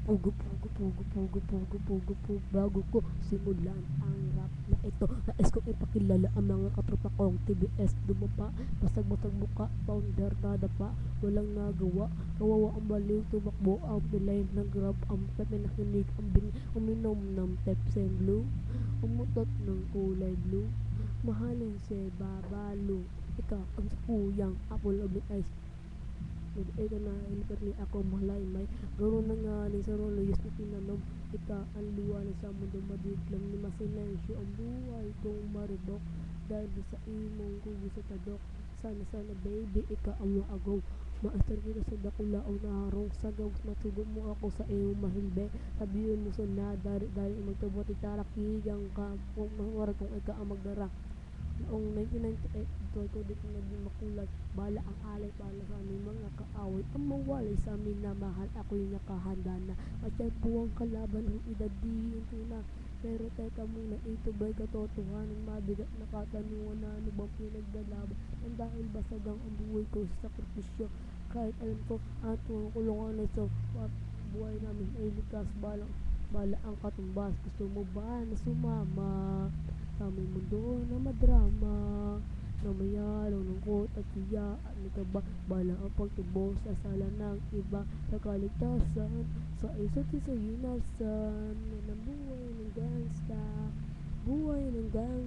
Pugo, pugo, pugo, pugo, pugo, pugo, pugo. Bago ko simulan ang rap na ito, nais kong ipakilala ang mga katropa kong TBS dumapa. Basag-basag muka, founder nada pa, walang nagawa. Kawawa ang baliw, tumakbo ang pilay ng grab. Ang pepe nakinig, ang uminom ng Pepsi Blue. Umutot ng kulay blue. Mahalin si Babalo. Ikaw ang sakuyang apple of the ice. Ito na ilipad ni ako malay may gano'n na nga ni sa roluyos na tinanom. Ika ang liwanag sa mundo madiklam ni masinensyo ang buhay kong maribok. Dahil sa imong kugo sa tadok. Sana sana baby ika ang maagaw. Maasar kita sa dakula o naharong sagaw. Matugo mo ako sa iyong mahilbe. Sabihin mo sa na dari magtubot itarakigang ka. Kung mahuwara kung ika ang magdara. Noong 1998, ito ko dito naging makulay. Bala ang alay para sa aming mga kaaway. Ang mawalay sa amin na mahal, ako'y nakahanda na. Masyal po ang kalaban ng edad di ito na. Pero teka muna, ito ba'y katotohanan? Mabigat na katanungan na ano bang pinagdalaban? Ang dahil basagang ang buhay ko sa sakripisyo. Kahit alam ko, at mga kulungan na ito, buhay namin ay likas bala ang katumbas. Gusto mo ba na sumama? Sa aming mundo na madrama na mayroong lungkot at siya at nagkaba bala ang pagtubo sa sala ng iba sa kaligtasan sa isa't isa yunasan ng buhay ng gangsta buhay ng gangsta